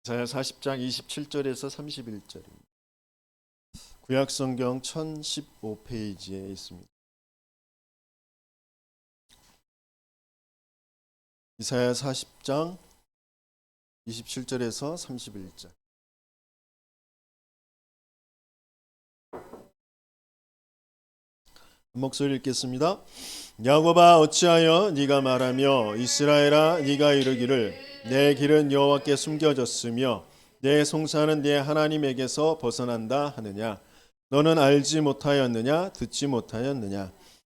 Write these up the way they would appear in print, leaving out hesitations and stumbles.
이사야 40장 27절에서 31절입니다. 구약성경 1015페이지에 있습니다. 이사야 40장 27절에서 31절. 목소리 읽겠습니다. 야곱아 어찌하여 네가 말하며 이스라엘아 네가 이르기를 내 길은 여호와께 숨겨졌으며 내 송사는 내 하나님에게서 벗어난다 하느냐. 너는 알지 못하였느냐 듣지 못하였느냐.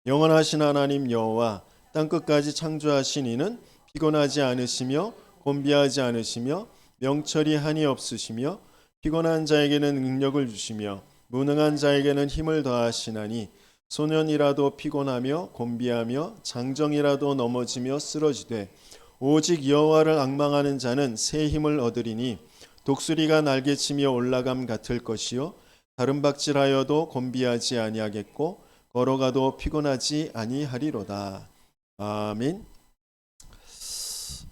영원하신 하나님 여호와 땅끝까지 창조하신 이는 피곤하지 않으시며 곤비하지 않으시며 명철이 한이 없으시며 피곤한 자에게는 능력을 주시며 무능한 자에게는 힘을 더하시나니 소년이라도 피곤하며 곤비하며 장정이라도 넘어지며 쓰러지되 오직 여호와를 앙망하는 자는 새 힘을 얻으리니 독수리가 날개치며 올라감 같을 것이요 다른 박질하여도 곤비하지 아니하겠고 걸어가도 피곤하지 아니하리로다. 아멘.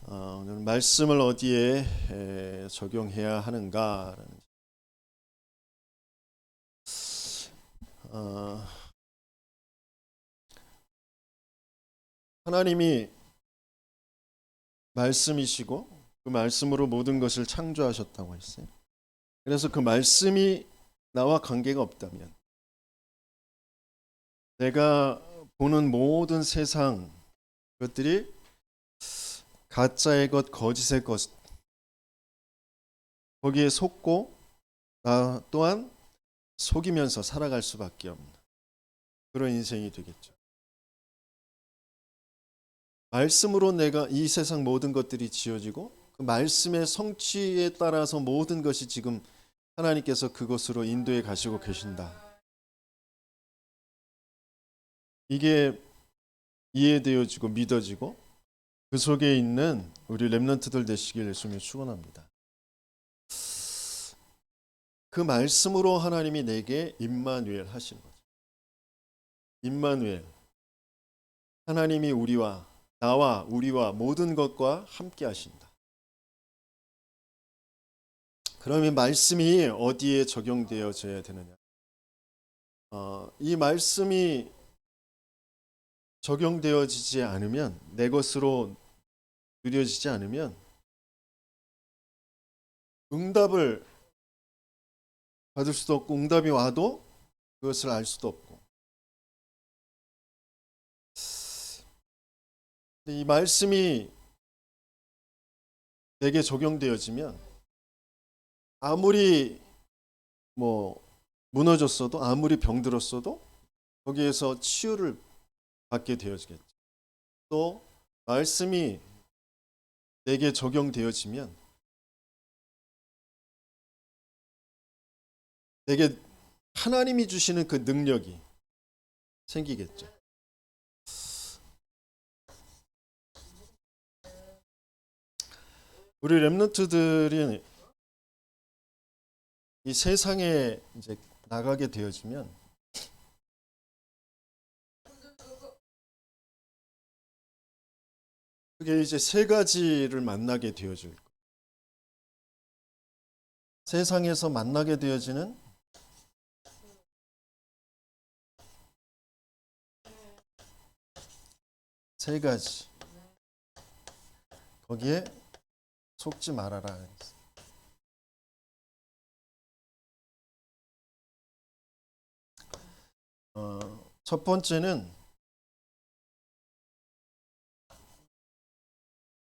오늘 말씀을 어디에 적용해야 하는가? 하나님이 말씀이시고 그 말씀으로 모든 것을 창조하셨다고 했어요. 그래서 그 말씀이 나와 관계가 없다면 내가 보는 모든 세상 것들이 가짜의 것, 거짓의 것 거기에 속고 나 또한 속이면서 살아갈 수밖에 없는 그런 인생이 되겠죠. 말씀으로 내가 이 세상 모든 것들이 지어지고 그 말씀의 성취에 따라서 모든 것이 지금 하나님께서 그것으로 인도해 가시고 계신다. 이게 이해되어지고 믿어지고 그 속에 있는 우리 렘넌트들 되시길 예수님이 축원합니다. 그 말씀으로 하나님이 내게 임마누엘 하신 거죠. 임마누엘. 하나님이 나와 우리와 모든 것과 함께 하신다. 그러면 말씀이 어디에 적용되어져야 되느냐? 이 말씀이 적용되어지지 않으면 내 것으로 누려지지 않으면 응답을 받을 수도 없고 응답이 와도 그것을 알 수도 없고 이 말씀이 내게 적용되어지면 아무리 무너졌어도 아무리 병들었어도 거기에서 치유를 받게 되어지겠죠. 또 말씀이 내게 적용되어지면 내게 하나님이 주시는 그 능력이 생기겠죠. 우리 렘넌트들이 이 세상에 이제 나가게 되어지면 그게 이제 세 가지를 만나게 되어질 거예요. 세상에서 만나게 되어지는 세 가지. 거기에 속지 말아라. 첫 번째는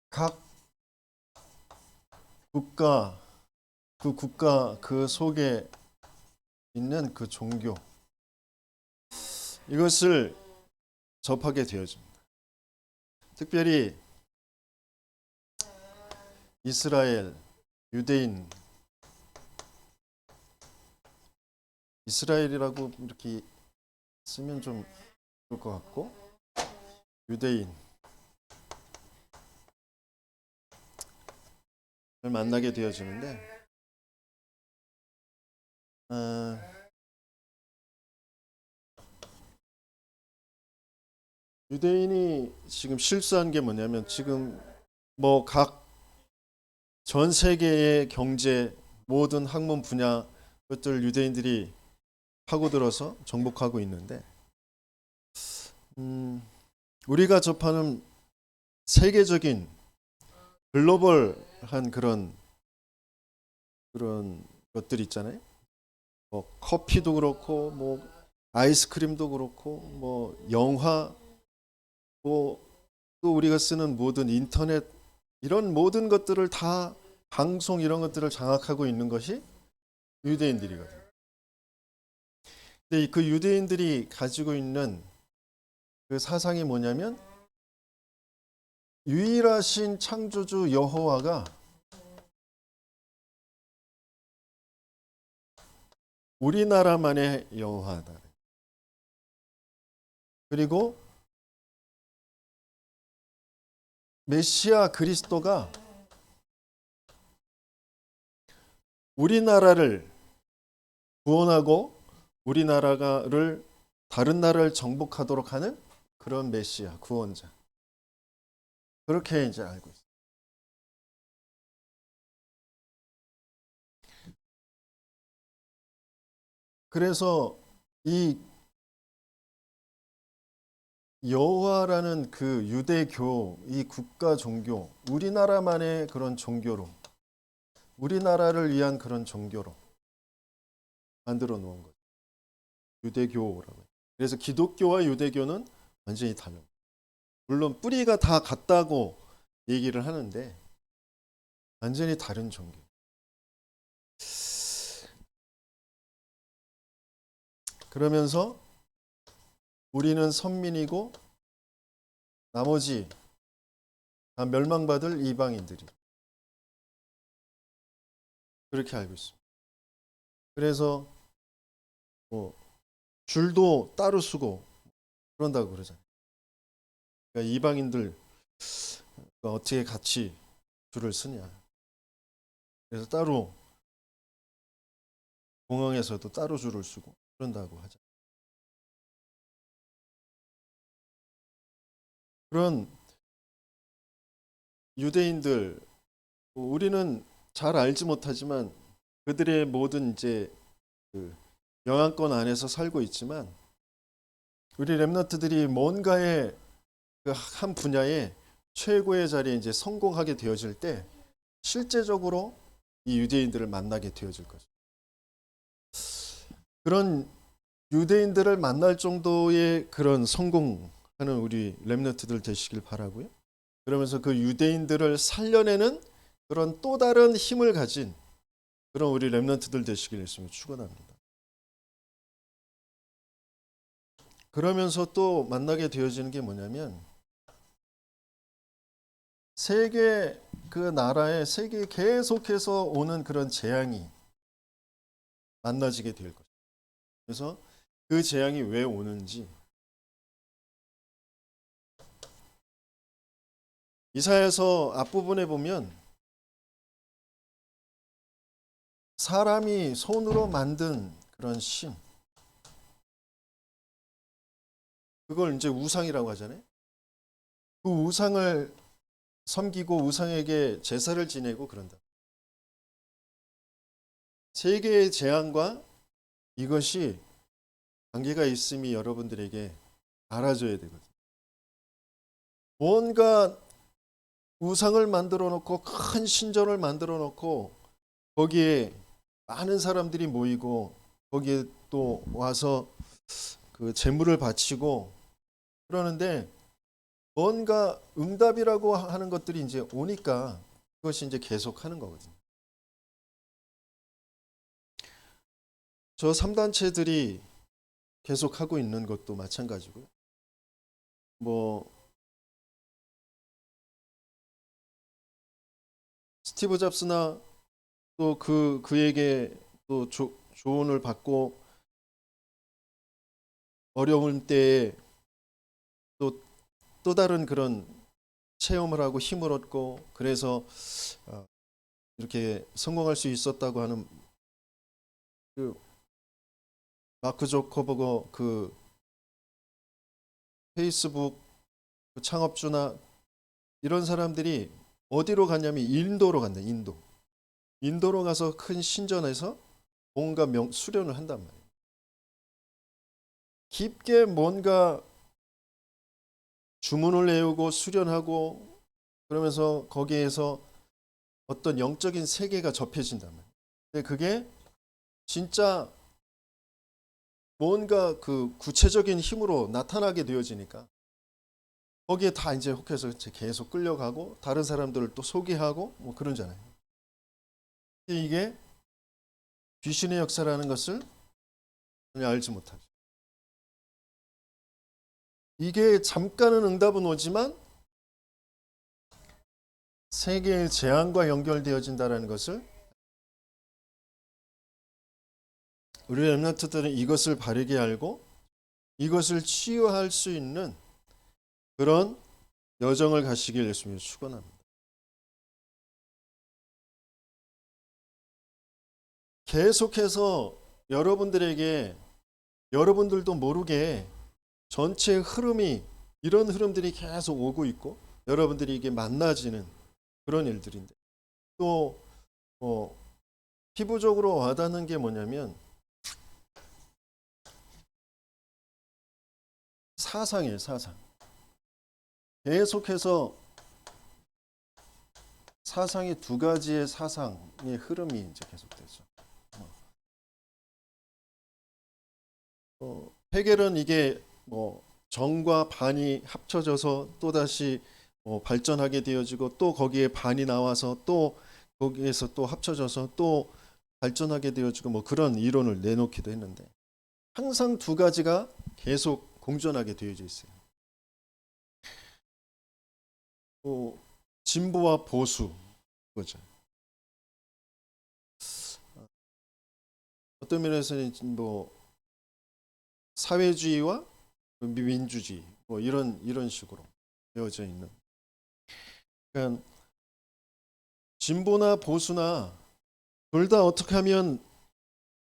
각 국가 그 속에 있는 그 종교 이것을 접하게 되어집니다. 특별히 이스라엘, 유대인, 이스라엘이라고 이렇게 쓰면 좀 좋을 것 같고 유대인을 만나게 되어지는데 유대인이 지금 실수한 게 뭐냐면 지금 각 전 세계의 경제 모든 학문 분야 것들 유대인들이 파고들어서 정복하고 있는데 우리가 접하는 세계적인 글로벌한 그런 것들 있잖아요. 뭐 커피도 그렇고 뭐 아이스크림도 그렇고 뭐 영화 뭐 또 우리가 쓰는 모든 인터넷 이런 모든 것들을 다 방송 이런 것들을 장악하고 있는 것이 유대인들이거든요. 근데 그 유대인들이 가지고 있는 그 사상이 뭐냐면 유일하신 창조주 여호와가 우리나라만의 여호와다. 그리고 메시아 그리스도가 우리나라를 구원하고 우리나라를 다른 나라를 정복하도록 하는 그런 메시아 구원자. 그렇게 이제 알고 있어요. 그래서 이 여호와라는 그 유대교, 이 국가 종교, 우리나라만의 그런 종교로, 우리나라를 위한 그런 종교로 만들어 놓은 거죠. 유대교라고. 그래서 기독교와 유대교는 완전히 달라요. 물론 뿌리가 다 같다고 얘기를 하는데 완전히 다른 종교. 그러면서 우리는 선민이고 나머지 다 멸망받을 이방인들이 그렇게 알고 있습니다. 그래서 뭐 줄도 따로 쓰고 그런다고 그러잖아요. 그러니까 이방인들 어떻게 같이 줄을 쓰냐. 그래서 따로 공항에서도 따로 줄을 쓰고 그런다고 하죠. 그런 유대인들 우리는 잘 알지 못하지만 그들의 모든 이제 그 영향권 안에서 살고 있지만 우리 렘넌트들이 뭔가의 그 한 분야에 최고의 자리에 이제 성공하게 되어질 때 실제적으로 이 유대인들을 만나게 되어질 거죠. 그런 유대인들을 만날 정도의 그런 성공하는 우리 렘넌트들 되시길 바라고요. 그러면서 그 유대인들을 살려내는 그런 또 다른 힘을 가진 그런 우리 렘넌트들 되시길 예수님이 축원합니다. 그러면서 또 만나게 되어지는 게 뭐냐면 세계 그 나라에 세계에 계속해서 오는 그런 재앙이 만나지게 될 것입니다. 그래서 그 재앙이 왜 오는지 이사야서 앞부분에 보면 사람이 손으로 만든 그런 신 그걸 이제 우상이라고 하잖아요. 그 우상을 섬기고 우상에게 제사를 지내고 그런다. 세계의 재앙과 이것이 관계가 있음이 여러분들에게 알아줘야 되거든요. 뭔가 우상을 만들어 놓고 큰 신전을 만들어 놓고 거기에 많은 사람들이 모이고 거기에 또 와서 그 제물을 바치고 그러는데 뭔가 응답이라고 하는 것들이 이제 오니까 그것이 이제 계속 하는 거거든요. 저 3단체들이 계속 하고 있는 것도 마찬가지고요. 뭐 스티브 잡스나 또 그에게 또 조언을 받고 어려운 때에 또 다른 그런 체험을 하고 힘을 얻고 그래서 이렇게 성공할 수 있었다고 하는 그 마크 조커버거 그 페이스북 그 창업주나 이런 사람들이 어디로 갔냐면 인도로 간다. 인도로 가서 큰 신전에서 뭔가 수련을 한단 말이에요. 깊게 뭔가 주문을 외우고 수련하고 그러면서 거기에서 어떤 영적인 세계가 접해진단 말이에요. 근데 그게 진짜 뭔가 그 구체적인 힘으로 나타나게 되어지니까 거기에 다 이제 혹해서 계속 끌려가고 다른 사람들을 또 소개하고 뭐 그런잖아요. 이게 귀신의 역사라는 것을 전혀 알지 못하죠. 이게 잠깐은 응답은 오지만 세계의 재앙과 연결되어진다는 것을 우리 렘넌트들은 이것을 바르게 알고 이것을 치유할 수 있는 그런 여정을 가시길 예수님이 축원합니다. 계속해서 여러분들에게 여러분들도 모르게 전체 흐름이 이런 흐름들이 계속 오고 있고 여러분들이 이게 만나지는 그런 일들인데 또 피부적으로 와닿는 게 뭐냐면 사상이에요. 사상. 계속해서 사상이 두 가지의 사상의 흐름이 이제 계속되죠. 헤겔은 이게 뭐 정과 반이 합쳐져서 또 다시 발전하게 되어지고 또 거기에 반이 나와서 또 거기에서 또 합쳐져서 또 발전하게 되어지고 뭐 그런 이론을 내놓기도 했는데 항상 두 가지가 계속 공존하게 되어져 있어요. 진보와 보수 거죠. 어떤 면에서는 뭐 사회주의와 민주주의 뭐 이런 식으로 되어져 있는. 그러니까 진보나 보수나 둘 다 어떻게 하면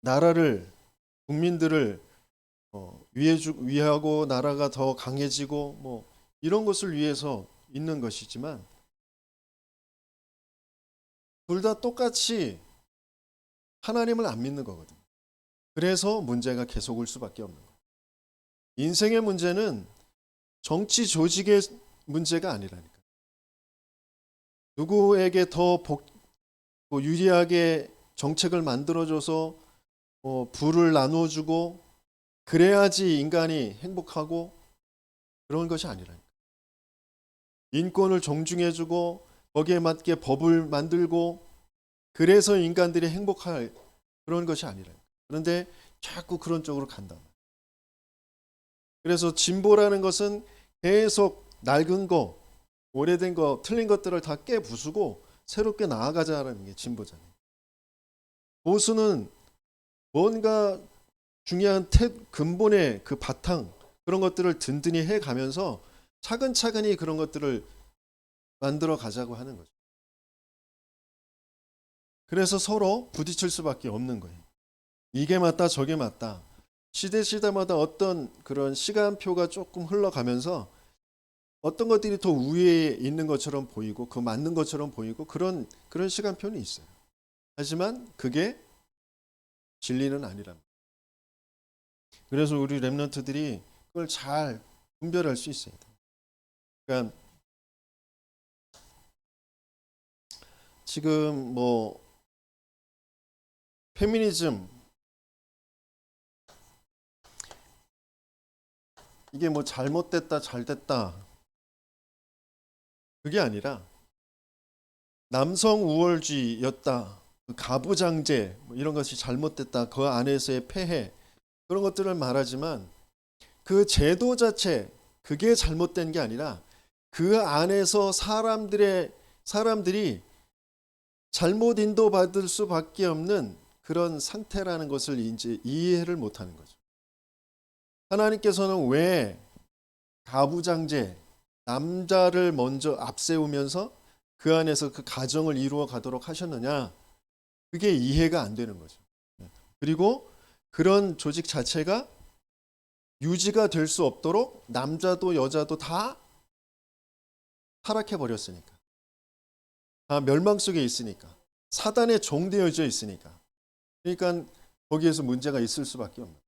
나라를 국민들을 위하고 나라가 더 강해지고 뭐 이런 것을 위해서 있는 것이지만 둘 다 똑같이 하나님을 안 믿는 거거든요. 그래서 문제가 계속 올 수밖에 없는 거예요. 인생의 문제는 정치 조직의 문제가 아니라니까. 누구에게 더 유리하게 정책을 만들어줘서 부를 나눠주고 그래야지 인간이 행복하고 그런 것이 아니라니까. 인권을 존중해주고 거기에 맞게 법을 만들고 그래서 인간들이 행복할 그런 것이 아니라니까. 그런데 자꾸 그런 쪽으로 간다. 그래서 진보라는 것은 계속 낡은 거, 오래된 거, 틀린 것들을 다 깨부수고 새롭게 나아가자는 게 진보잖아요. 보수는 뭔가 중요한 근본의 그 바탕 그런 것들을 든든히 해가면서 차근차근히 그런 것들을 만들어 가자고 하는 거죠. 그래서 서로 부딪힐 수밖에 없는 거예요. 이게 맞다 저게 맞다. 시대마다 어떤 그런 시간표가 조금 흘러가면서 어떤 것들이 더 우위에 있는 것처럼 보이고 그 맞는 것처럼 보이고 그런 시간표는 있어요. 하지만 그게 진리는 아니랍니다. 그래서 우리 렘넌트들이 그걸 잘 분별할 수 있어야 돼요. 그러니까 지금 뭐 페미니즘 이게 뭐 잘못됐다 잘됐다 그게 아니라 남성 우월주의였다 가부장제 뭐 이런 것이 잘못됐다 그 안에서의 폐해 그런 것들을 말하지만 그 제도 자체 그게 잘못된 게 아니라 그 안에서 사람들이 잘못 인도받을 수밖에 없는 그런 상태라는 것을 이제 이해를 못하는 거죠. 하나님께서는 왜 가부장제 남자를 먼저 앞세우면서 그 안에서 그 가정을 이루어 가도록 하셨느냐? 그게 이해가 안 되는 거죠. 그리고 그런 조직 자체가 유지가 될 수 없도록 남자도 여자도 다 타락해 버렸으니까. 다 멸망 속에 있으니까. 사단에 종되어져 있으니까. 그러니까 거기에서 문제가 있을 수밖에 없는.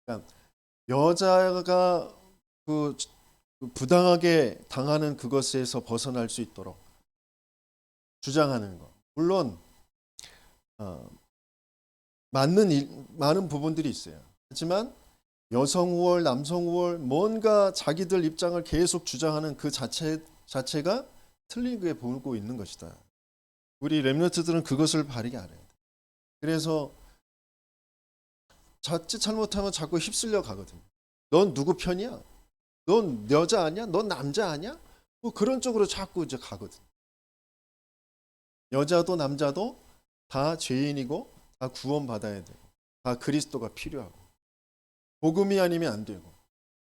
그러니까 여자가 그 부당하게 당하는 그것에서 벗어날 수 있도록 주장하는 것. 물론 많은 부분들이 있어요. 하지만 여성 우월, 남성 우월, 뭔가 자기들 입장을 계속 주장하는 그 자체가 틀리게 보고 있는 것이다. 우리 렘넌트들은 그것을 바르게 알아야 돼. 그래서 자칫 잘못하면 자꾸 휩쓸려 가거든요. 넌 누구 편이야? 넌 여자 아니야? 넌 남자 아니야? 뭐 그런 쪽으로 자꾸 이제 가거든. 여자도 남자도 다 죄인이고 다 구원받아야 되고 다 그리스도가 필요하고 복음이 아니면 안 되고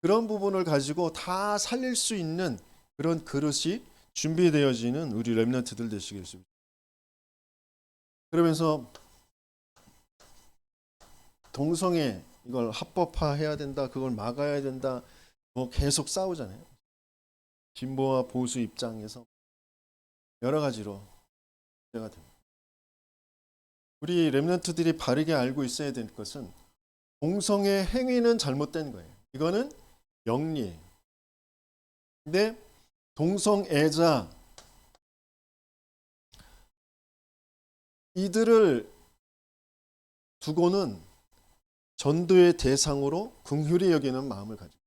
그런 부분을 가지고 다 살릴 수 있는 그런 그릇이 준비되어지는 우리 렘넌트들 되시겠습니다. 그러면서 동성애 이걸 합법화해야 된다, 그걸 막아야 된다, 뭐 계속 싸우잖아요. 진보와 보수 입장에서 여러 가지로 문제가 됩니다. 우리 렘넌트들이 바르게 알고 있어야 될 것은 동성애 행위는 잘못된 거예요. 이거는 영리예요. 근데 동성애자 이들을 두고는 전도의 대상으로 긍휼히 여기는 마음을 가지고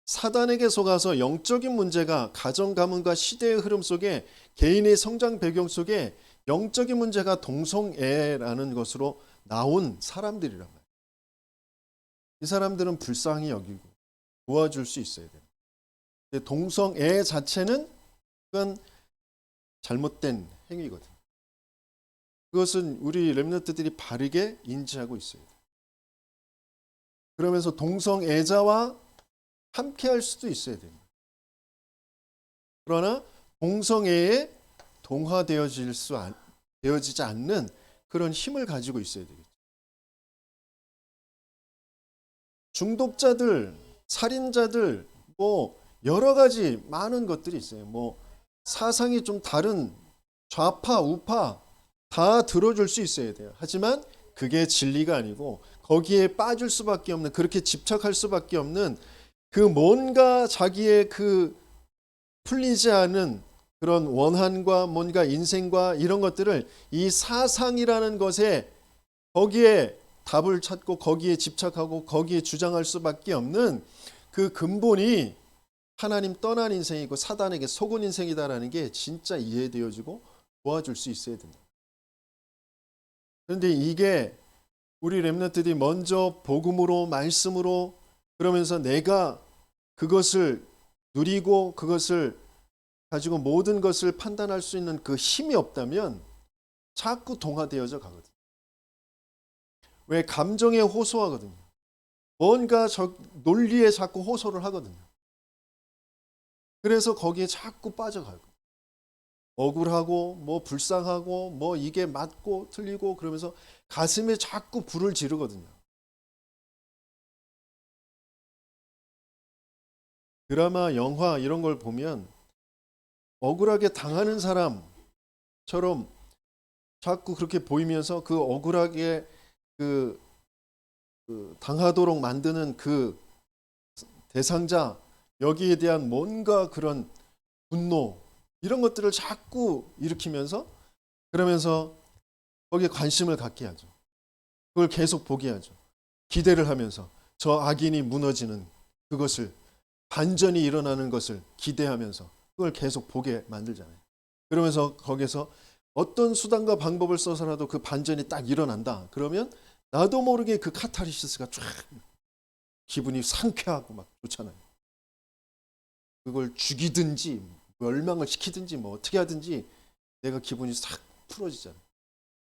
사단에게 속아서 영적인 문제가 가정 가문과 시대의 흐름 속에 개인의 성장 배경 속에 영적인 문제가 동성애라는 것으로 나온 사람들이란 말이에요. 이 사람들은 불쌍히 여기고 도와줄 수 있어야 돼요. 근데 동성애 자체는 그건 잘못된 행위거든요. 그것은 우리 렘넌트들이 바르게 인지하고 있어야 돼요. 그러면서 동성애자와 함께 할 수도 있어야 됩니다. 그러나 동성애에 동화되어지지 않는 그런 힘을 가지고 있어야 되겠죠. 중독자들, 살인자들, 뭐 여러 가지 많은 것들이 있어요. 뭐 사상이 좀 다른 좌파, 우파 다 들어줄 수 있어야 돼요. 하지만 그게 진리가 아니고 거기에 빠질 수밖에 없는, 그렇게 집착할 수밖에 없는 그 뭔가 자기의 그 풀리지 않은 그런 원한과 뭔가 인생과 이런 것들을 이 사상이라는 것에 거기에 답을 찾고 거기에 집착하고 거기에 주장할 수밖에 없는 그 근본이 하나님 떠난 인생이고 사단에게 속은 인생이다라는 게 진짜 이해되어지고 도와줄 수 있어야 된다. 그런데 이게 우리 렘넌트들이 먼저 복음으로 말씀으로 그러면서 내가 그것을 누리고 그것을 가지고 모든 것을 판단할 수 있는 그 힘이 없다면 자꾸 동화되어져 가거든요. 왜 감정에 호소하거든요. 뭔가 논리에 자꾸 호소를 하거든요. 그래서 거기에 자꾸 빠져가고 억울하고 뭐 불쌍하고 뭐 이게 맞고 틀리고 그러면서 가슴에 자꾸 불을 지르거든요. 드라마, 영화 이런 걸 보면 억울하게 당하는 사람처럼 자꾸 그렇게 보이면서 그 억울하게 그 당하도록 만드는 그 대상자 여기에 대한 뭔가 그런 분노 이런 것들을 자꾸 일으키면서 그러면서 거기에 관심을 갖게 하죠. 그걸 계속 보게 하죠. 기대를 하면서 저 악인이 무너지는 그것을 반전이 일어나는 것을 기대하면서 그걸 계속 보게 만들잖아요. 그러면서 거기서 어떤 수단과 방법을 써서라도 그 반전이 딱 일어난다. 그러면 나도 모르게 그 카타르시스가 쫙 기분이 상쾌하고 막 좋잖아요. 그걸 죽이든지 멸망을 시키든지 뭐 어떻게 하든지 내가 기분이 싹 풀어지잖아요.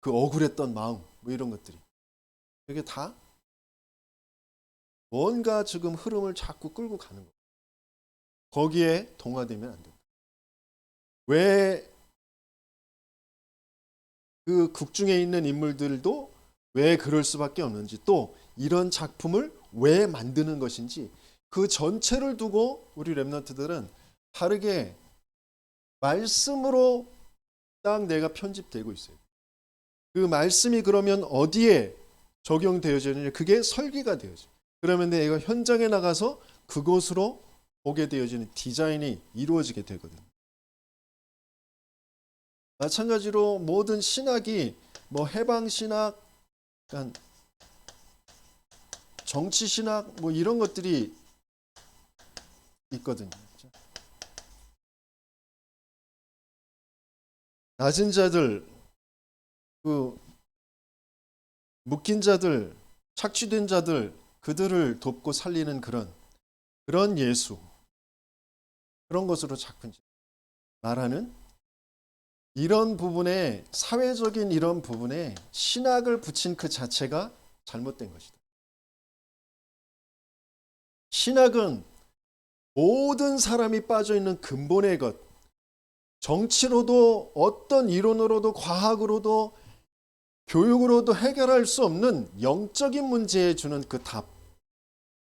그 억울했던 마음 뭐 이런 것들이 이게 다 뭔가 지금 흐름을 자꾸 끌고 가는 거예요. 거기에 동화되면 안 된다. 왜 그 극 중에 있는 인물들도 왜 그럴 수밖에 없는지 또 이런 작품을 왜 만드는 것인지 그 전체를 두고 우리 렘넌트들은 바르게 말씀으로 딱 내가 편집되고 있어요. 그 말씀이 그러면 어디에 적용되어지느냐? 그게 설계가 되어져. 그러면 내가 현장에 나가서 그곳으로 보게 되어지는 디자인이 이루어지게 되거든요. 마찬가지로 모든 신학이 뭐 해방 신학, 그러니까 정치 신학 뭐 이런 것들이 있거든요. 낮은 자들, 그 묶인 자들, 착취된 자들, 그들을 돕고 살리는 그런 예수, 그런 것으로 자꾸 말하는 이런 부분에, 사회적인 이런 부분에 신학을 붙인 그 자체가 잘못된 것이다. 신학은 모든 사람이 빠져 있는 근본의 것, 정치로도 어떤 이론으로도 과학으로도 교육으로도 해결할 수 없는 영적인 문제에 주는 그 답,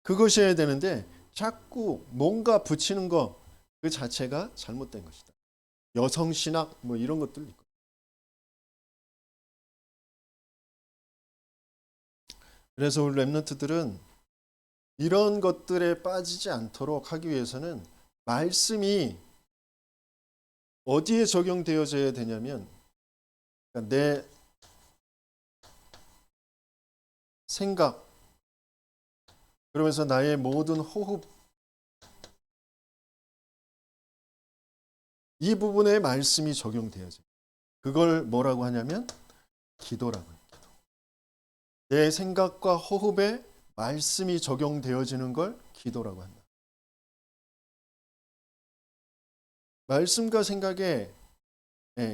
그것이어야 되는데 자꾸 뭔가 붙이는 거 그 자체가 잘못된 것이다. 여성신학 뭐 이런 것들 있고. 그래서 우리 랩런트들은 이런 것들에 빠지지 않도록 하기 위해서는 말씀이 어디에 적용되어져야 되냐면 내 생각, 그러면서 나의 모든 호흡, 이 부분에 말씀이 적용되어져요. 그걸 뭐라고 하냐면 기도라고 해요. 내 생각과 호흡에 말씀이 적용되어지는 걸 기도라고 한다. 말씀과 생각에,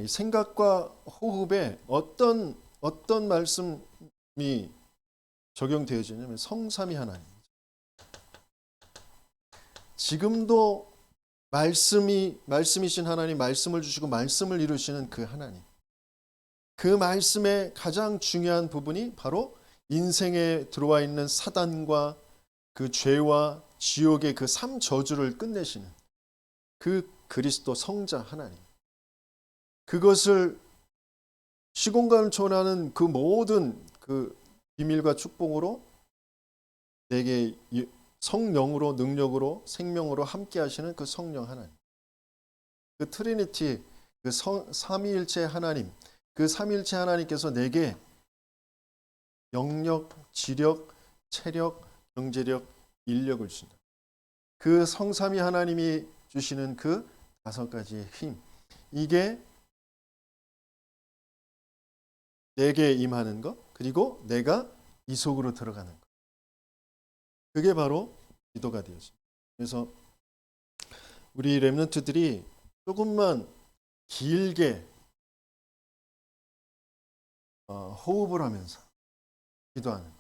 생각과 호흡에 어떤 말씀이 적용되어지냐면 성삼위 하나님. 지금도 말씀이신 하나님, 말씀을 주시고 말씀을 이루시는 그 하나님. 그 말씀의 가장 중요한 부분이 바로 인생에 들어와 있는 사단과 그 죄와 지옥의 그 삼저주를 끝내시는 그 그리스도 성자 하나님. 그것을 시공간을 초월하는 그 모든 그 비밀과 축복으로 내게 성령으로, 능력으로, 생명으로 함께 하시는 그 성령 하나님. 그 트리니티, 그 삼위일체 하나님, 그 삼위일체 하나님께서 내게 영력, 지력, 체력, 경제력, 인력을 주신다. 그 성삼위 하나님이 주시는 그 5가지의 힘, 이게 내게 임하는 것, 그리고 내가 이 속으로 들어가는 것. 그게 바로 기도가 되어집니다. 그래서 우리 렘넌트들이 조금만 길게 호흡을 하면서 기도하는,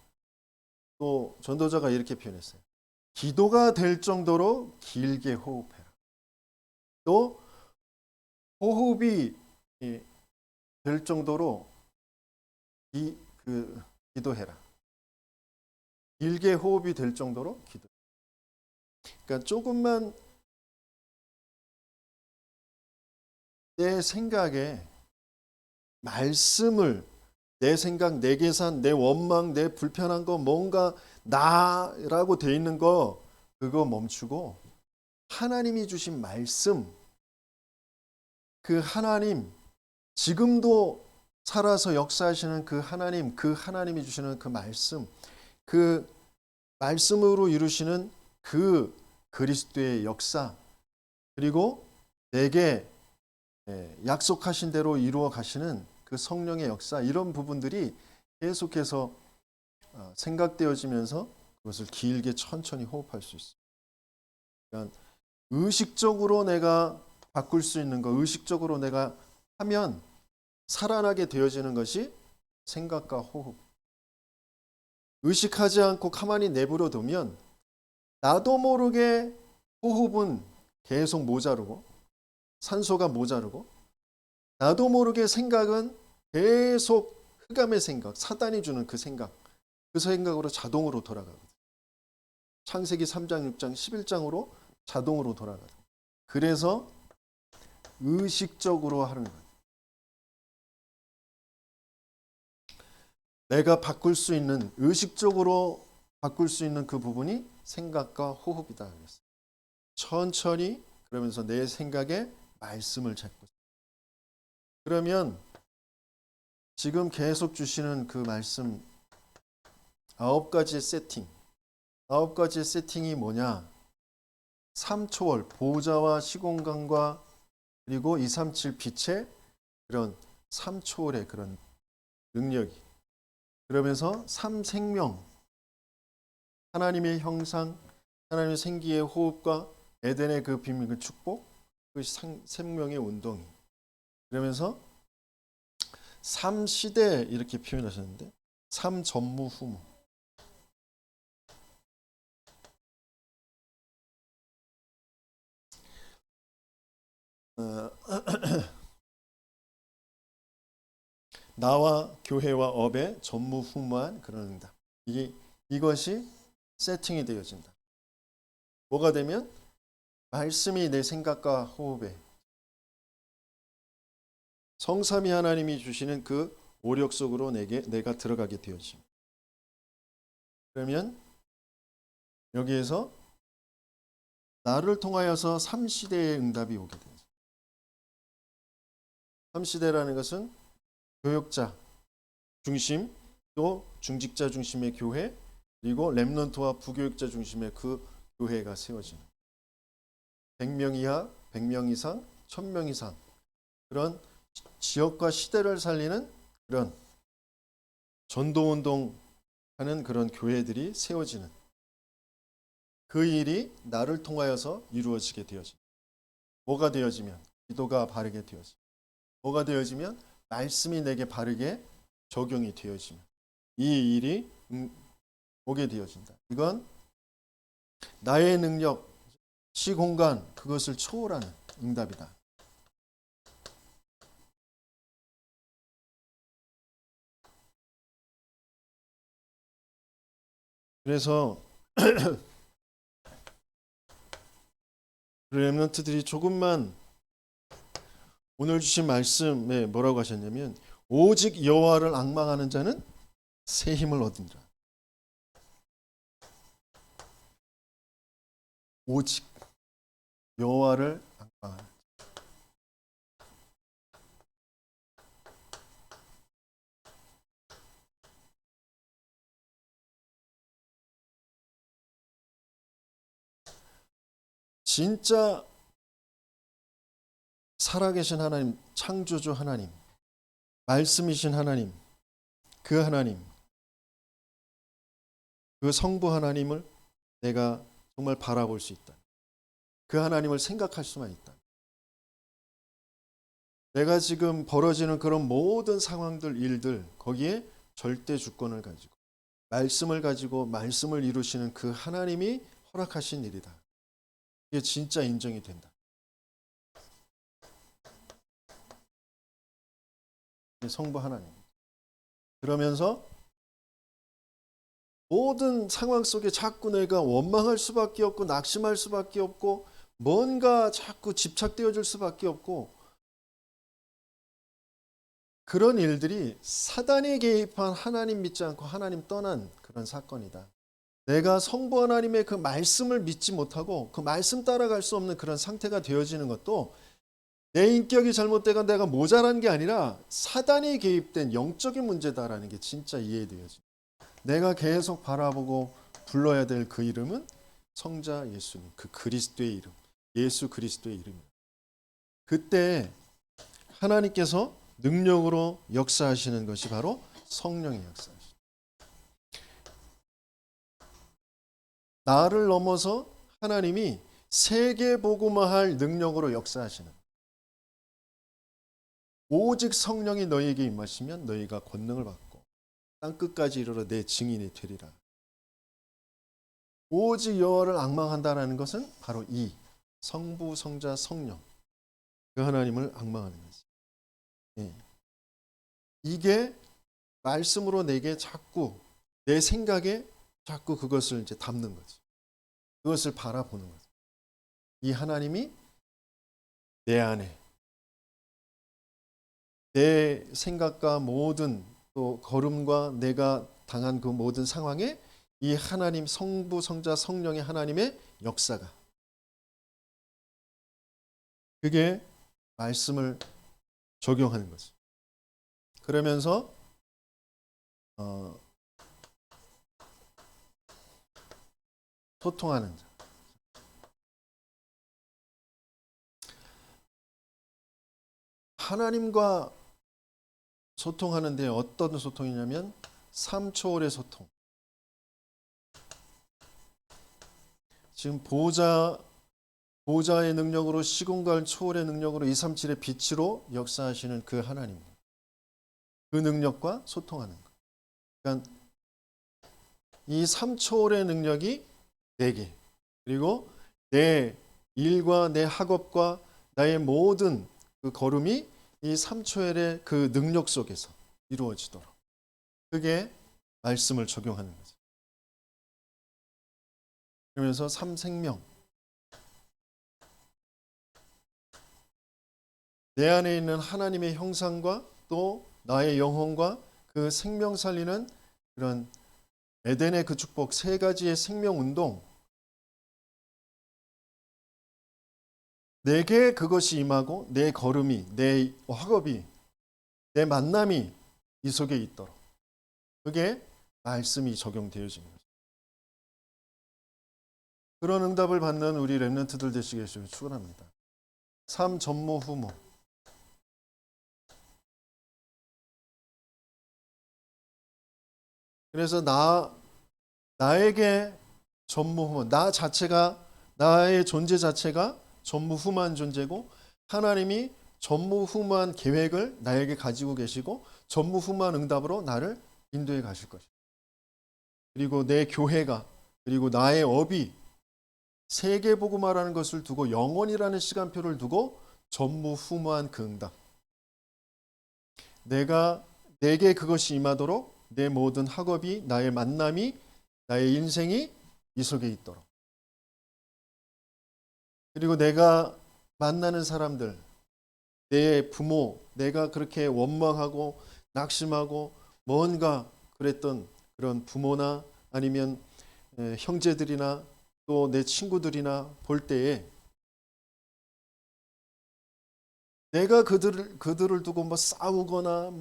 또 전도자가 이렇게 표현했어요. 기도가 될 정도로 길게 호흡해라. 또 호흡이 될 정도로 기도해라. 길게 호흡이 될 정도로 기도. 그러니까 조금만 내 생각에 말씀을, 내 생각, 내 계산, 내 원망, 내 불편한 거, 뭔가 나라고 돼 있는 거 그거 멈추고 하나님이 주신 말씀, 그 하나님, 지금도 살아서 역사하시는 그 하나님, 그 하나님이 주시는 그 말씀, 그 말씀으로 이루시는 그 그리스도의 역사, 그리고 내게 약속하신 대로 이루어 가시는 그 성령의 역사, 이런 부분들이 계속해서 생각되어지면서 그것을 길게 천천히 호흡할 수 있습니다. 그러니까 의식적으로 내가 바꿀 수 있는 거, 의식적으로 내가 하면 살아나게 되어지는 것이 생각과 호흡. 의식하지 않고 가만히 내버려 두면 나도 모르게 호흡은 계속 모자르고 산소가 모자르고, 나도 모르게 생각은 계속 흑암의 생각, 사단이 주는 그 생각, 그 생각으로 자동으로 돌아가거든요. 창세기 3장, 6장, 11장으로 자동으로 돌아가요. 그래서 의식적으로 하는 거예요. 내가 바꿀 수 있는, 의식적으로 바꿀 수 있는 그 부분이 생각과 호흡이다. 그랬어요. 천천히 그러면서 내 생각에 말씀을 찾고. 그러면 지금 계속 주시는 그 말씀 9가지 세팅. 9가지 세팅이 뭐냐? 3초월 보좌와 시공간과 그리고 237 빛의 그런 3초월의 그런 능력이. 그러면서 3생명, 하나님의 형상, 하나님의 생기의 호흡과 에덴의 그 비밀, 그 축복, 그 생명의 운동이. 그러면서 3시대 이렇게 표현하셨는데 3전무후무. 나와 교회와 업의 전무후무한 그런 응답. 이것이 세팅이 되어진다. 뭐가 되면 말씀이 내 생각과 호흡에 성삼위 하나님이 주시는 그 오력 속으로 내가 들어가게 되어집니다. 그러면 여기에서 나를 통하여서 3시대의 응답이 오게 됩니다. 3시대라는 것은 교역자 중심, 또 중직자 중심의 교회, 그리고 렘넌트와 부교육자 중심의 그 교회가 세워지는 100명 이하, 100명 이상, 1000명 이상 그런 지역과 시대를 살리는 그런 전도운동하는 그런 교회들이 세워지는 그 일이 나를 통하여서 이루어지게 되어집니다. 뭐가 되어지면? 기도가 바르게 되어집니다. 뭐가 되어지면? 말씀이 내게 바르게 적용이 되어지면 이 일이 오게 되어진다. 이건 나의 능력, 시공간 그것을 초월하는 응답이다. 그래서 렘넌트들이 조금만 오늘 주신 말씀에 뭐라고 하셨냐면 오직 여호와를 앙망하는 자는 새 힘을 얻으리라. 오직 여호와를 앙망하는 진짜 살아계신 하나님, 창조주 하나님, 말씀이신 하나님, 그 하나님, 그 성부 하나님을 내가 정말 바라볼 수 있다. 그 하나님을 생각할 수만 있다. 내가 지금 벌어지는 그런 모든 상황들, 일들 거기에 절대 주권을 가지고 말씀을 가지고 말씀을 이루시는 그 하나님이 허락하신 일이다. 이게 진짜 인정이 된다. 성부 하나님. 그러면서 모든 상황 속에 자꾸 내가 원망할 수밖에 없고 낙심할 수밖에 없고 뭔가 자꾸 집착되어질 수밖에 없고 그런 일들이 사단이 개입한 하나님 믿지 않고 하나님 떠난 그런 사건이다. 내가 성부 하나님의 그 말씀을 믿지 못하고 그 말씀 따라갈 수 없는 그런 상태가 되어지는 것도 내 인격이 잘못되고 내가 모자란 게 아니라 사단이 개입된 영적인 문제다라는 게 진짜 이해되어져. 내가 계속 바라보고 불러야 될 그 이름은 성자 예수님, 그 그리스도의 이름, 예수 그리스도의 이름입니다. 그때 하나님께서 능력으로 역사하시는 것이 바로 성령의 역사이십니다. 나를 넘어서 하나님이 세계 복음화할 능력으로 역사하시는 오직 성령이 너희에게 임하시면 너희가 권능을 받고 땅끝까지 이르러 내 증인이 되리라. 오직 여호와를 앙망한다라는 것은 바로 이 성부, 성자, 성령 그 하나님을 앙망하는 것입니다. 예. 이게 말씀으로 내게 자꾸 내 생각에 자꾸 그것을 이제 담는 거지. 그것을 바라보는 거지. 이 하나님이 내 안에 내 생각과 모든 또 걸음과 내가 당한 그 모든 상황에 이 하나님 성부, 성자, 성령의 하나님의 역사가, 그게 말씀을 적용하는 거죠. 그러면서 소통하는 자. 하나님과 소통하는데 어떤 소통이냐면 삶 초월의 소통. 지금 보좌의 능력으로, 시공간 초월의 능력으로 237의 빛으로 역사하시는 그 하나님, 그 능력과 소통하는 것. 그러니까 이 삶 초월의 능력이 내게, 그리고 내 일과 내 학업과 나의 모든 그 걸음이 이 삶 초월의 그 능력 속에서 이루어지도록, 그게 말씀을 적용하는 거죠. 그러면서 삼생명, 내 안에 있는 하나님의 형상과 또 나의 영혼과 그 생명 살리는 그런 에덴의 그 축복, 세 가지의 생명 운동, 내게 그것이 임하고 내 걸음이, 내 학업이, 내 만남이 이 속에 있도록, 그게 말씀이 적용되어지는 거죠. 그런 응답을 받는 우리 렘넌트들 되시길 축원합니다. 삶 전무 후무. 그래서 나에게 전무후무, 나 자체가, 나의 존재 자체가 전무후무한 존재고, 하나님이 전무후무한 계획을 나에게 가지고 계시고 전무후무한 응답으로 나를 인도해 가실 것이다. 그리고 내 교회가, 그리고 나의 업이 세계복음화라는 것을 두고, 영원이라는 시간표를 두고 전무후무한 그 응답, 내게 그것이 임하도록 내 모든 학업이, 나의 만남이, 나의 인생이 이 속에 있도록, 그리고 내가 만나는 사람들, 내 부모, 내가 그렇게 원망하고 낙심하고 뭔가 그랬던 그런 부모나 아니면 형제들이나 또 내 친구들이나 볼 때에 내가 그들을 두고 뭐 싸우거나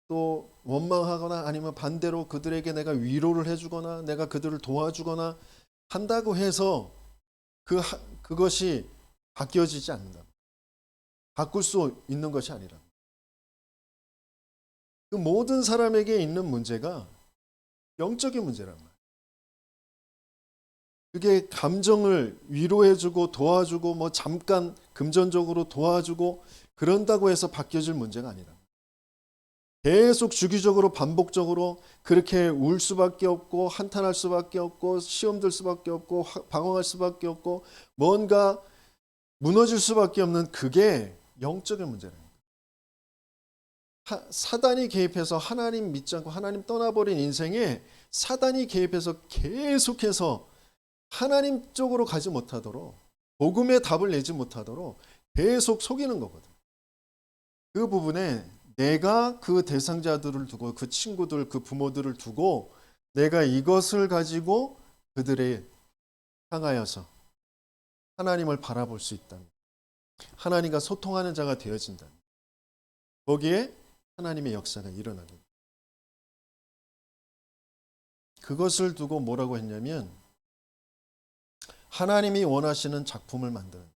또 원망하거나, 아니면 반대로 그들에게 내가 위로를 해주거나 내가 그들을 도와주거나 한다고 해서 그것이 바뀌어지지 않는다. 바꿀 수 있는 것이 아니라, 그 모든 사람에게 있는 문제가 영적인 문제란 말이에요. 그게 감정을 위로해주고 도와주고 뭐 잠깐 금전적으로 도와주고 그런다고 해서 바뀌어질 문제가 아니라, 계속 주기적으로 반복적으로 그렇게 울 수밖에 없고 한탄할 수밖에 없고 시험 들 수밖에 없고 방황할 수밖에 없고 뭔가 무너질 수밖에 없는, 그게 영적인 문제랍니다. 사단이 개입해서 하나님 믿지 않고 하나님 떠나버린 인생에 사단이 개입해서 계속해서 하나님 쪽으로 가지 못하도록, 복음의 답을 내지 못하도록 계속 속이는 거거든. 그 부분에 내가 그 대상자들을 두고, 그 친구들, 그 부모들을 두고 내가 이것을 가지고 그들에 향하여서 하나님을 바라볼 수 있다면, 하나님과 소통하는 자가 되어진다면, 거기에 하나님의 역사가 일어나는, 그것을 두고 뭐라고 했냐면 하나님이 원하시는 작품을 만드는.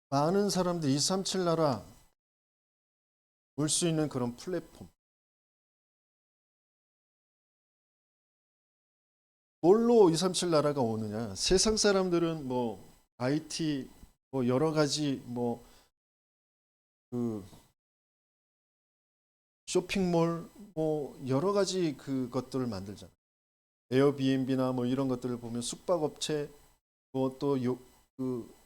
많은 사람들이 237 나라 올 수 있는 그런 플랫폼. 뭘로 237 나라가 오느냐? 세상 사람들은 뭐 IT, 뭐 여러 가지 그 쇼핑몰, 뭐 여러 가지 그것들을 만들잖아요. 에어비앤비나 뭐 이런 것들을 보면 숙박업체, 뭐 또 그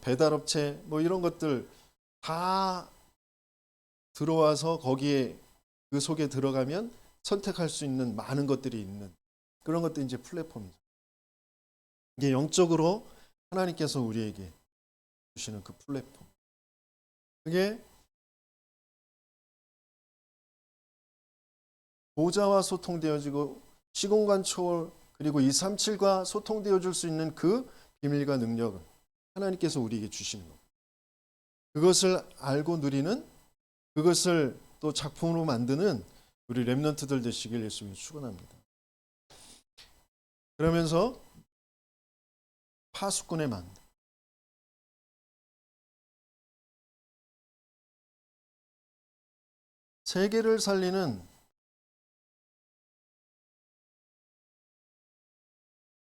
배달업체, 뭐 이런 것들 다 들어와서 거기에 그 속에 들어가면 선택할 수 있는 많은 것들이 있는 그런 것들이 이제 플랫폼이죠. 이게 영적으로 하나님께서 우리에게 주시는 그 플랫폼. 그게 보좌와 소통되어지고 시공간 초월 그리고 237과 소통되어 줄 수 있는 그 비밀과 능력을 하나님께서 우리에게 주시는 겁니다. 그것을 알고 누리는 그것을 또 작품으로 만드는 우리 렘넌트들 되시길 예수님이 축원합니다. 그러면서 파수꾼의 만 세계를 살리는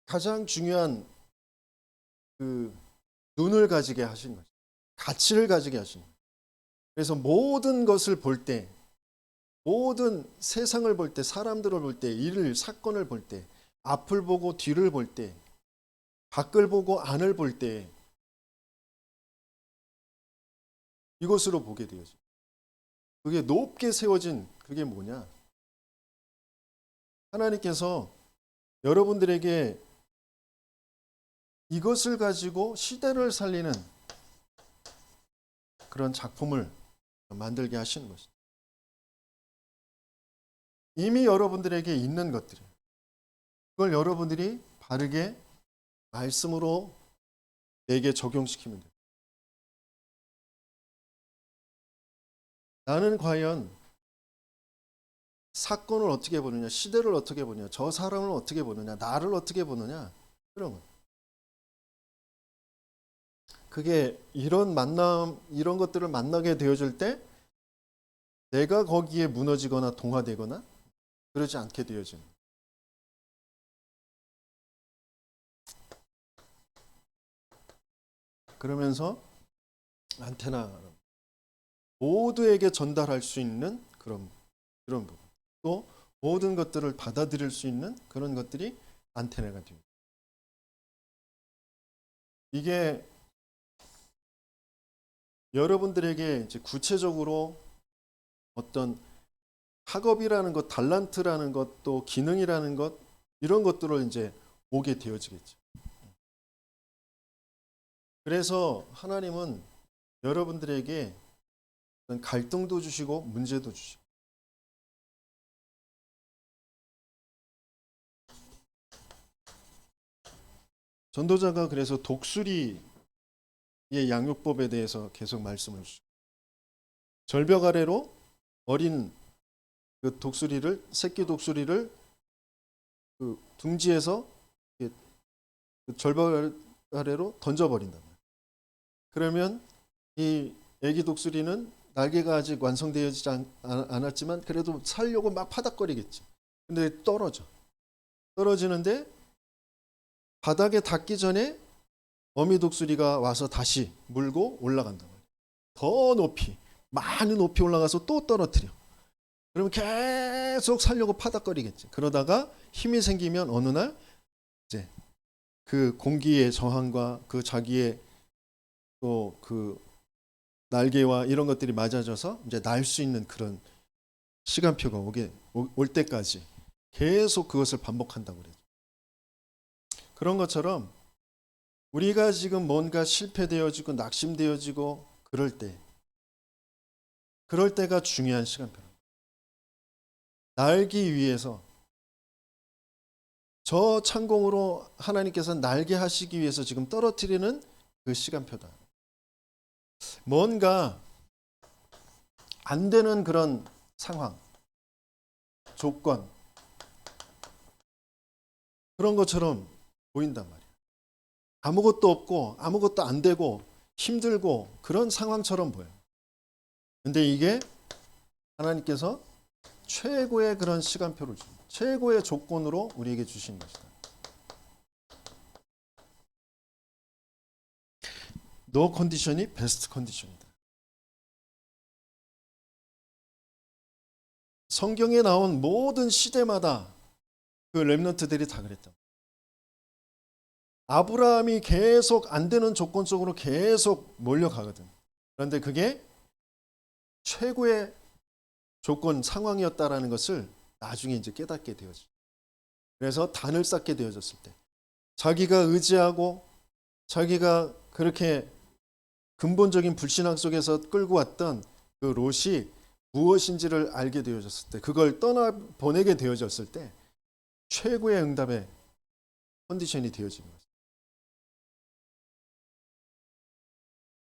가장 중요한 그 눈을 가지게 하신 거죠. 가치를 가지게 하신 거예요. 그래서 모든 것을 볼 때, 모든 세상을 볼 때, 사람들을 볼 때, 일을, 사건을 볼 때, 앞을 보고 뒤를 볼 때, 밖을 보고 안을 볼 때, 이것으로 보게 되어져. 그게 높게 세워진 그게 뭐냐? 하나님께서 여러분들에게 이것을 가지고 시대를 살리는 그런 작품을 만들게 하시는 것입니다. 이미 여러분들에게 있는 것들이에요. 그걸 여러분들이 바르게 말씀으로 내게 적용시키면 돼요. 나는 과연 사건을 어떻게 보느냐, 시대를 어떻게 보느냐, 저 사람을 어떻게 보느냐, 나를 어떻게 보느냐, 그런 것. 그게 이런 만남, 이런 것들을 만나게 되어질 때 내가 거기에 무너지거나 동화되거나 그러지 않게 되어지는. 그러면서 안테나 모두에게 전달할 수 있는 그런 부분. 또 모든 것들을 받아들일 수 있는 그런 것들이 안테나가 됩니다. 이게 여러분들에게 이제 구체적으로 어떤 학업이라는 것, 달란트라는 것, 또 기능이라는 것 이런 것들을 이제 오게 되어지겠죠. 그래서 하나님은 여러분들에게 갈등도 주시고 문제도 주시고 전도자가 그래서 독수리의 양육법에 대해서 계속 말씀을 주시고 절벽 아래로 어린 그 독수리를 새끼 독수리를 그 둥지에서 그 절벽 아래로 던져버린다. 그러면 이 애기 독수리는 날개가 아직 완성되어지지 않았지만 그래도 살려고 막 파닥거리겠지. 근데 떨어지는데 바닥에 닿기 전에 어미 독수리가 와서 다시 물고 올라간다. 더 높이, 많은 높이 올라가서 또 떨어뜨려. 그러면 계속 살려고 파닥거리겠지. 그러다가 힘이 생기면 어느 날 이제 그 공기의 저항과 그 자기의 또 그 날개와 이런 것들이 맞아져서 이제 날 수 있는 그런 시간표가 올 때까지 계속 그것을 반복한다고 그래요. 그런 것처럼 우리가 지금 뭔가 실패되어지고 낙심되어지고 그럴 때가 중요한 시간표입니다. 날기 위해서 저 창공으로 하나님께서 날게 하시기 위해서 지금 떨어뜨리는 그 시간표다. 뭔가 안 되는 그런 상황, 조건 그런 것처럼 보인단 말이에요. 아무것도 없고 아무것도 안 되고 힘들고 그런 상황처럼 보여요. 근데 이게 하나님께서 최고의 그런 시간표를 줍니다. 최고의 조건으로 우리에게 주신 것이다. No 컨디션이 베스트 컨디션이다. 성경에 나온 모든 시대마다 그 렘넌트들이 다 그랬다. 아브라함이 계속 안 되는 조건 속으로 계속 몰려가거든. 그런데 그게 최고의 조건 상황이었다라는 것을 나중에 이제 깨닫게 되어져. 그래서 단을 쌓게 되어졌을 때 자기가 의지하고 자기가 그렇게 근본적인 불신앙 속에서 끌고 왔던 그 롯이 무엇인지를 알게 되어졌을 때, 그걸 떠나 보내게 되어졌을 때 최고의 응답의 컨디션이 되어집니다.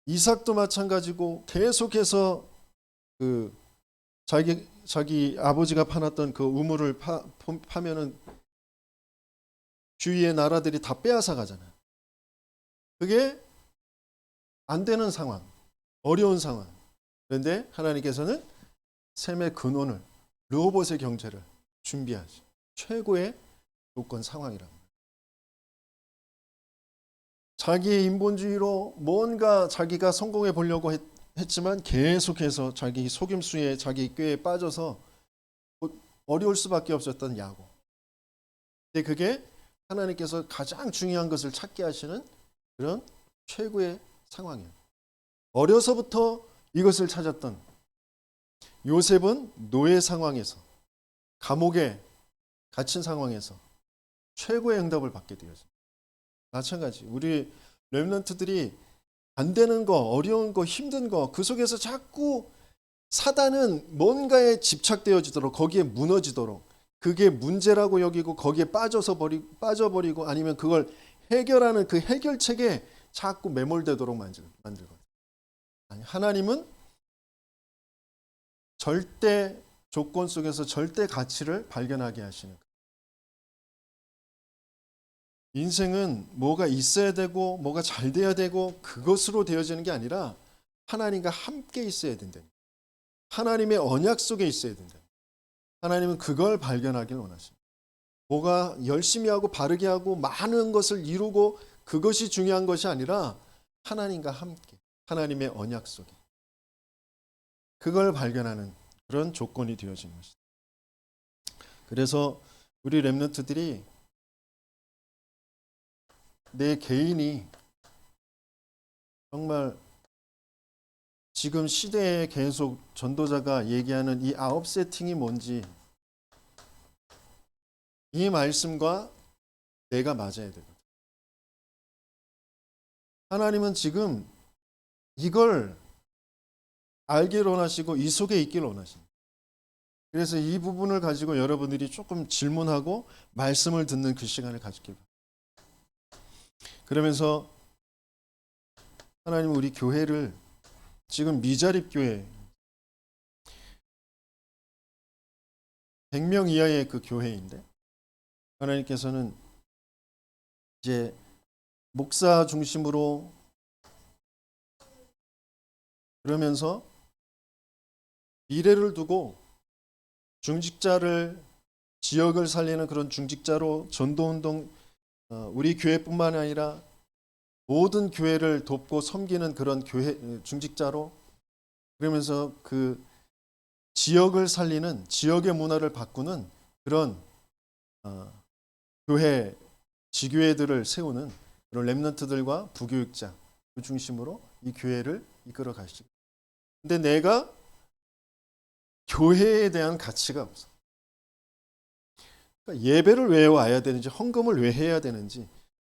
이삭도 마찬가지고 계속해서 그 자기 아버지가 파놨던 그 우물을 파면은 주위의 나라들이 다 빼앗아 가잖아요. 그게 안 되는 상황, 어려운 상황. 그런데 하나님께서는 셈의 근원을, 르호봇의 경제를 준비하시 최고의 조건 상황이랍니다. 자기의 인본주의로 뭔가 자기가 성공해 보려고 했지만 계속해서 자기 속임수에 자기 꾀에 빠져서 어려울 수밖에 없었던 야곱. 근데 그게 하나님께서 가장 중요한 것을 찾게 하시는 그런 최고의 상황이에요. 어려서부터 이것을 찾았던 요셉은 노예 상황에서, 감옥에 갇힌 상황에서 최고의 응답을 받게 되었습니다. 마찬가지 우리 렘넌트들이 안 되는 거, 어려운 거, 힘든 거, 그 속에서 자꾸 사단은 뭔가에 집착되어지도록, 거기에 무너지도록, 그게 문제라고 여기고 거기에 빠져버리고 아니면 그걸 해결하는 그 해결책에 자꾸 매몰되도록 만들거든요. 아니, 하나님은 절대 조건 속에서 절대 가치를 발견하게 하시는 거예요. 인생은 뭐가 있어야 되고 뭐가 잘 돼야 되고 그것으로 되어지는 게 아니라 하나님과 함께 있어야 된다. 하나님의 언약 속에 있어야 된다. 하나님은 그걸 발견하길 원하십니다. 뭐가 열심히 하고 바르게 하고 많은 것을 이루고 그것이 중요한 것이 아니라 하나님과 함께, 하나님의 언약 속에 그걸 발견하는 그런 조건이 되어지는 것입니다. 그래서 우리 렘넌트들이 내 개인이 정말 지금 시대에 계속 전도자가 얘기하는 이 9세팅이 뭔지, 이 말씀과 내가 맞아야 되거든. 하나님은 지금 이걸 알길 원하시고 이 속에 있길 원하십니다. 그래서 이 부분을 가지고 여러분들이 조금 질문하고 말씀을 듣는 그 시간을 가지길 바랍니다. 그러면서 하나님은 우리 교회를 지금 미자립 교회 100명 이하의 그 교회인데 하나님께서는 이제 목사 중심으로 그러면서 미래를 두고 중직자를 지역을 살리는 그런 중직자로 전도운동 우리 교회뿐만 아니라 모든 교회를 돕고 섬기는 그런 교회 중직자로 그러면서 그 지역을 살리는 지역의 문화를 바꾸는 그런 교회 지교회들을 세우는 그런 렘넌트들과 부교육자 그 중심으로 이 교회를 이끌어 가시죠. 근데 내가 교회에 대한 가치가 없어. 그러니까 예배를 왜 와야 되는지, 헌금을 왜 해야 되는지,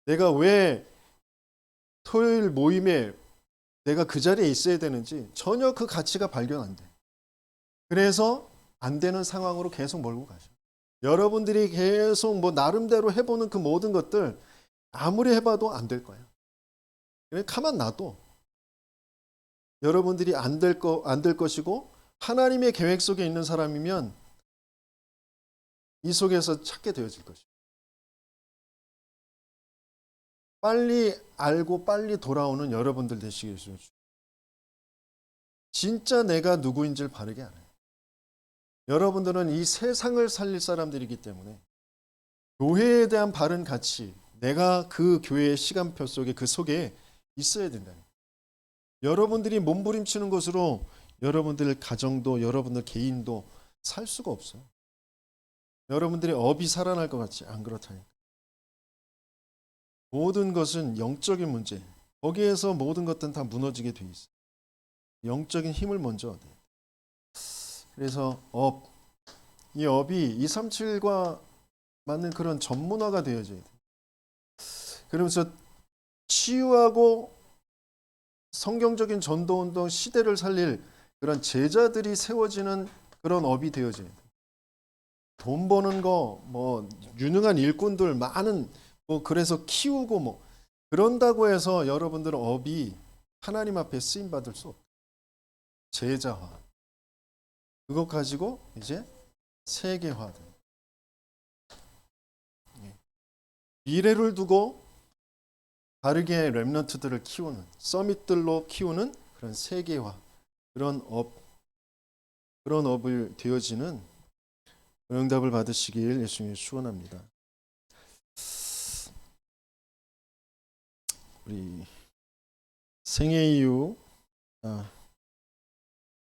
내가 왜 토요일 모임에 내가 그 자리에 있어야 되는지 전혀 그 가치가 발견 안 돼. 그래서 안 되는 상황으로 계속 몰고 가죠. 여러분들이 계속 뭐 나름대로 해보는 그 모든 것들 아무리 해봐도 안 될 거예요. 가만 놔도 여러분들이 안 될 것이고 하나님의 계획 속에 있는 사람이면 이 속에서 찾게 되어질 것이에요. 빨리 알고 빨리 돌아오는 여러분들 되시길 바랍니다. 진짜 내가 누구인지를 바르게 알아요. 여러분들은 이 세상을 살릴 사람들이기 때문에 교회에 대한 바른 가치, 내가 그 교회의 시간표 속에 그 속에 있어야 된다는 거예요. 여러분들이 몸부림치는 것으로 여러분들 가정도 여러분들 개인도 살 수가 없어요. 여러분들의 업이 살아날 것 같지 안 그렇다니까. 모든 것은 영적인 문제. 거기에서 모든 것들은 다 무너지게 돼 있어요. 영적인 힘을 먼저 얻어야 돼요. 그래서 이 업이 237과 맞는 그런 전문화가 되어져야 돼. 그러면서 치유하고 성경적인 전도운동 시대를 살릴 그런 제자들이 세워지는 그런 업이 되어져야 돼. 돈 버는 거, 뭐 유능한 일꾼들 많은 뭐 그래서 키우고 뭐 그런다고 해서 여러분들은 업이 하나님 앞에 쓰임 받을 수 없다. 제자화. 그것 가지고 이제 세계화돼. 미래를 두고 다르게 렘넌트들을 키우는 서밋들로 키우는 그런 세계화, 그런 업을 되어지는 응답을 받으시길 예수님이 축원합니다. 우리 생애 이후